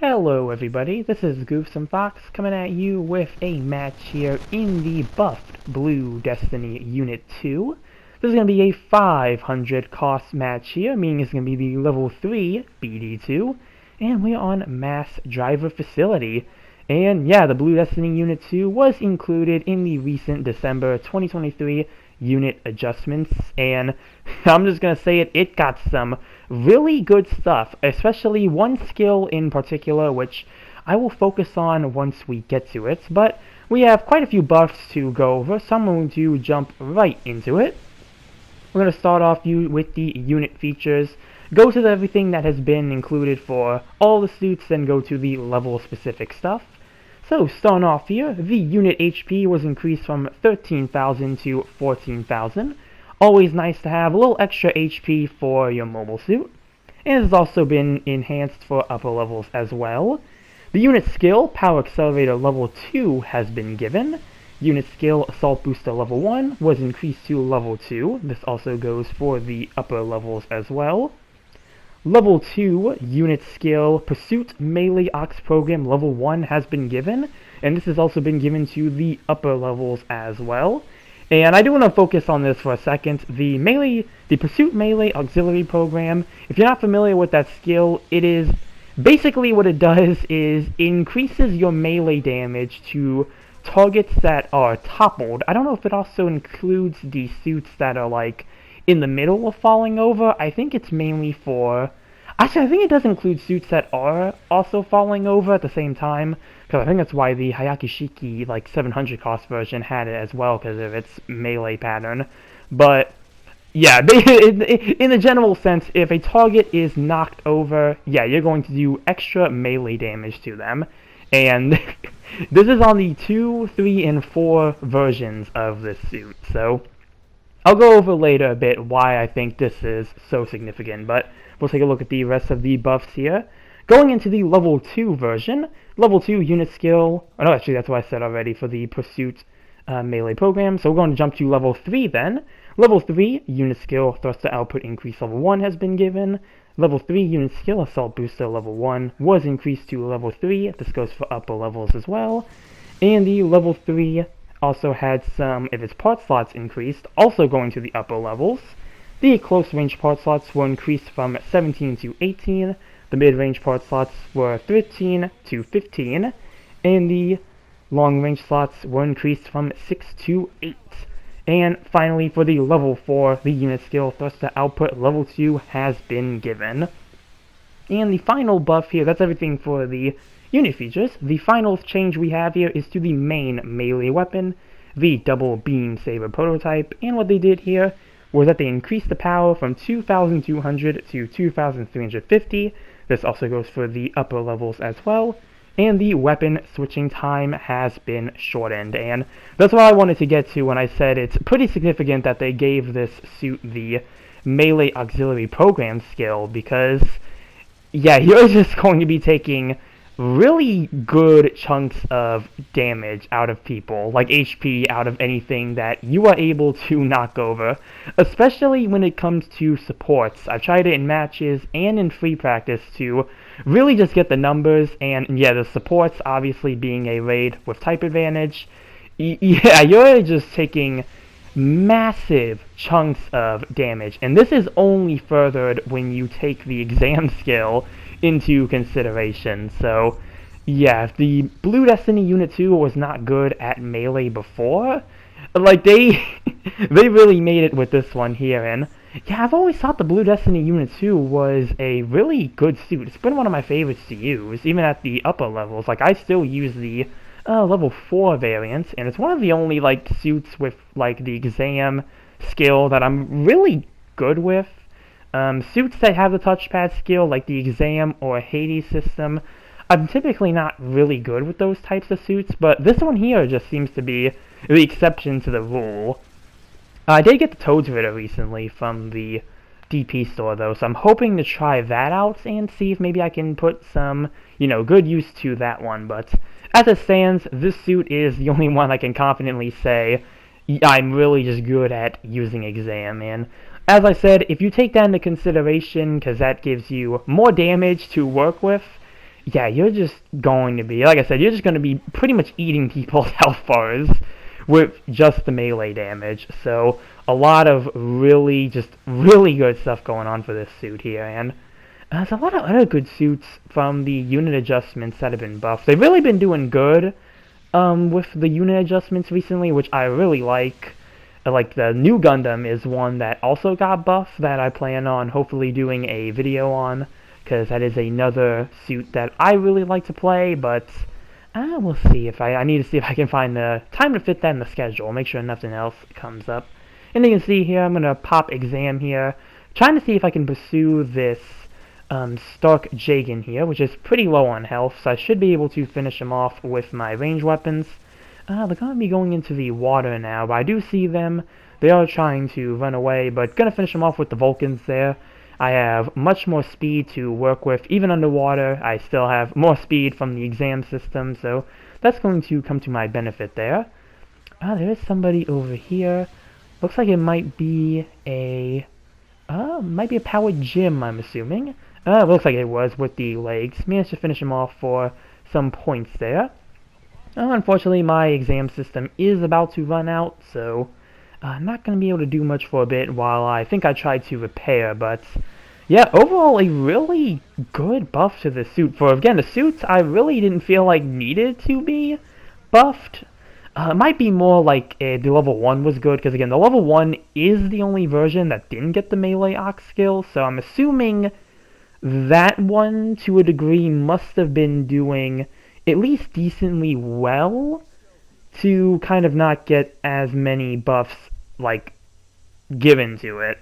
Hello everybody, this is Goofsome Fox coming at you with a match here in the buffed Blue Destiny Unit 2. This is going to be a 500 cost match here, meaning it's going to be the level 3 BD2, and we're on Mass Driver Facility. And yeah, the Blue Destiny Unit 2 was included in the recent December 2023 unit adjustments, and I'm just going to say it got some really good stuff, especially one skill in particular, which I will focus on once we get to it, but we have quite a few buffs to go over, so I'm going to jump right into it. We're going to start off with the unit features, go to everything that has been included for all the suits, then go to the level-specific stuff. So, starting off here, the unit HP was increased from 13,000 to 14,000. Always nice to have a little extra HP for your mobile suit. And it has also been enhanced for upper levels as well. The unit skill, Power Accelerator level 2, has been given. Unit skill, Assault Booster level 1, was increased to level 2. This also goes for the upper levels as well. Level 2 unit skill Pursuit Melee Ox Program level 1 has been given, and this has also been given to the upper levels as well. And I do want to focus on this for a second. The Pursuit Melee Auxiliary Program, if you're not familiar with that skill, it is basically what it does is increases your melee damage to targets that are toppled. I don't know if it also includes the suits that are like in the middle of falling over. I think it's mainly for... Actually, I think it does include suits that are also falling over at the same time, because I think that's why the Hayakishiki, like, 700 cost version had it as well, because of its melee pattern. But, yeah, in the general sense, if a target is knocked over, yeah, you're going to do extra melee damage to them. And this is on the 2, 3, and 4 versions of this suit, so I'll go over later a bit why I think this is so significant, but we'll take a look at the rest of the buffs here. Going into the level 2 version, level 2 unit skill, oh no, actually that's what I said already for the Pursuit Melee program, so we're going to jump to level 3 then. Level 3 unit skill Thruster Output Increase level 1 has been given. Level 3 unit skill Assault Booster level 1 was increased to level 3, this goes for upper levels as well. And the level 3 also had some of its part slots increased, also going to the upper levels. The close range part slots were increased from 17 to 18, the mid range part slots were 13 to 15, and the long range slots were increased from 6 to 8. And finally, for the level 4, the unit skill Thruster Output level 2 has been given. And the final buff here, that's everything for the unit features. The final change we have here is to the main melee weapon, the Double Beam Saber prototype, and what they did here was that they increased the power from 2,200 to 2,350. This also goes for the upper levels as well, and the weapon switching time has been shortened, and that's what I wanted to get to when I said it's pretty significant that they gave this suit the Melee Auxiliary Program skill, because yeah, you're just going to be taking really good chunks of damage out of people, like HP out of anything that you are able to knock over, especially when it comes to supports. I've tried it in matches and in free practice to really just get the numbers, and yeah, the supports obviously being a raid with type advantage, yeah, you're just taking massive chunks of damage, and this is only furthered when you take the exam skill into consideration. So yeah, if the Blue Destiny Unit 2 was not good at melee before, like they really made it with this one here. And yeah, I've always thought the Blue Destiny Unit 2 was a really good suit. It's been one of my favorites to use, even at the upper levels. Like, I still use the level 4 variant, and it's one of the only like suits with like the exam skill that I'm really good with. Suits that have the touchpad skill, like the exam or Hades system, I'm typically not really good with those types of suits, but this one here just seems to be the exception to the rule. I did get the Toads Ritter recently from the DP store though, so I'm hoping to try that out and see if maybe I can put some, good use to that one, but as it stands, this suit is the only one I can confidently say I'm really just good at using exam, and as I said, if you take that into consideration, because that gives you more damage to work with, yeah, you're just going to be, like I said, you're just going to be pretty much eating people's health bars with just the melee damage. So a lot of really, just really good stuff going on for this suit here, and there's a lot of other good suits from the unit adjustments that have been buffed. They've really been doing good with the unit adjustments recently, which I really like. Like the new Gundam is one that also got buffed that I plan on hopefully doing a video on, because that is another suit that I really like to play, but we'll see. If I need to see if I can find the time to fit that in the schedule, make sure nothing else comes up. And you can see here, I'm going to pop exam here, trying to see if I can pursue this Stark Jagan here, which is pretty low on health, so I should be able to finish him off with my range weapons. They're going to be going into the water now, but I do see them. They are trying to run away, but going to finish them off with the Vulcans there. I have much more speed to work with. Even underwater, I still have more speed from the exam system, so that's going to come to my benefit there. There is somebody over here. Looks like it might be a powered gym, I'm assuming. Looks like it was with the legs. Managed to finish him off for some points there. Unfortunately, my exam system is about to run out, so I'm not going to be able to do much for a bit while I think I tried to repair, but yeah, overall a really good buff to the suit. For, again, the suits I really didn't feel like needed to be buffed. It might be more like the level 1 was good, because again, the level 1 is the only version that didn't get the melee ox skill, so I'm assuming that one, to a degree, must have been doing at least decently well to kind of not get as many buffs, like, given to it.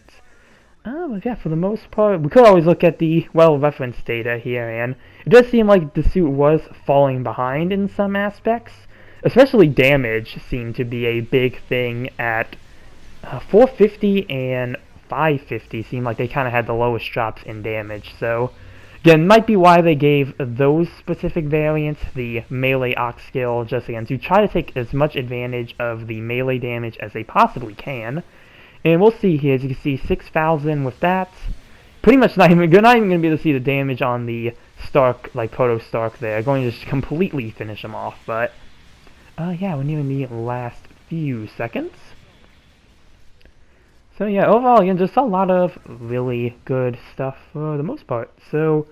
But yeah, for the most part, we could always look at the well-referenced data here, and it does seem like the suit was falling behind in some aspects. Especially damage seemed to be a big thing at 450 and 550 seemed like they kind of had the lowest drops in damage, so again, might be why they gave those specific variants the melee ox skill, just again to try to take as much advantage of the melee damage as they possibly can. And we'll see here, as you can see, 6,000 with that. Pretty much not even going to be able to see the damage on the Stark, like Proto Stark there. Going to just completely finish him off, but yeah, we're nearing the last few seconds. So yeah, overall, again, just a lot of really good stuff for the most part. So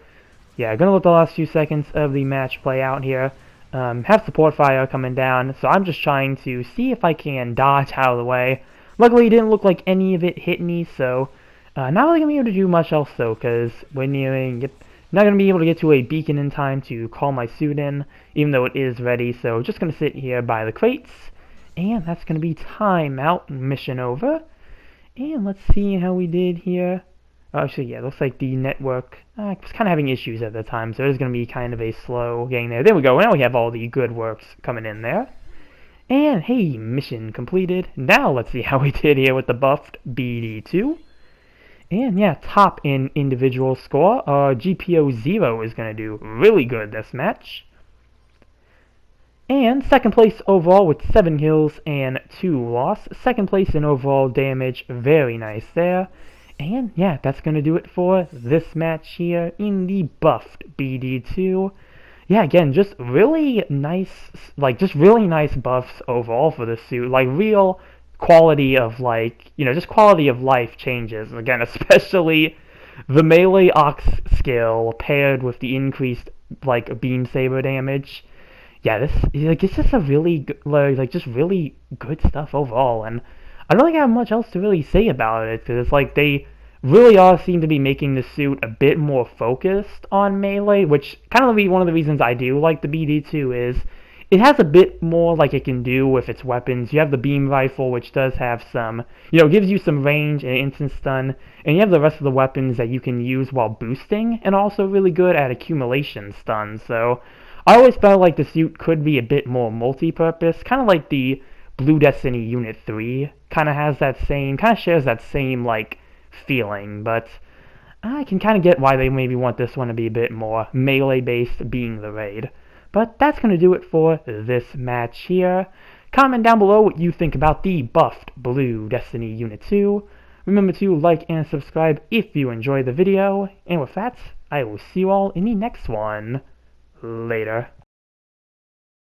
yeah, gonna let the last few seconds of the match play out here. Have support fire coming down, so I'm just trying to see if I can dodge out of the way. Luckily, it didn't look like any of it hit me, so not really gonna be able to do much else though, because we're nearing. Not gonna be able to get to a beacon in time to call my suit in, even though it is ready. So just gonna sit here by the crates, and that's gonna be timeout. Mission over. And let's see how we did here. Actually, yeah, looks like the network was kind of having issues at the time, so it's going to be kind of a slow getting there. There we go. Now we have all the good works coming in there. And, hey, mission completed. Now let's see how we did here with the buffed BD2. And, yeah, top in individual score. GPO 0 is going to do really good this match. And second place overall with 7 kills and 2 loss. Second place in overall damage, very nice there. And yeah, that's going to do it for this match here in the buffed BD2. Yeah, again, just really nice, just really nice buffs overall for the suit. Like, real quality of, just quality of life changes. Again, especially the melee ox skill paired with the increased, beam saber damage. Yeah, it's just a really, just really good stuff overall, and I don't think I have much else to really say about it, because it's they really are seem to be making the suit a bit more focused on melee, which kind of be one of the reasons I do like the BD2 is it has a bit more it can do with its weapons. You have the beam rifle, which does have some, gives you some range and instant stun, and you have the rest of the weapons that you can use while boosting, and also really good at accumulation stun, so I always felt like the suit could be a bit more multi-purpose, kind of like the Blue Destiny Unit 3 kind of shares that same, feeling, but I can kind of get why they maybe want this one to be a bit more melee-based, being the raid. But that's going to do it for this match here. Comment down below what you think about the buffed Blue Destiny Unit 2. Remember to like and subscribe if you enjoyed the video, and with that, I will see you all in the next one. Later.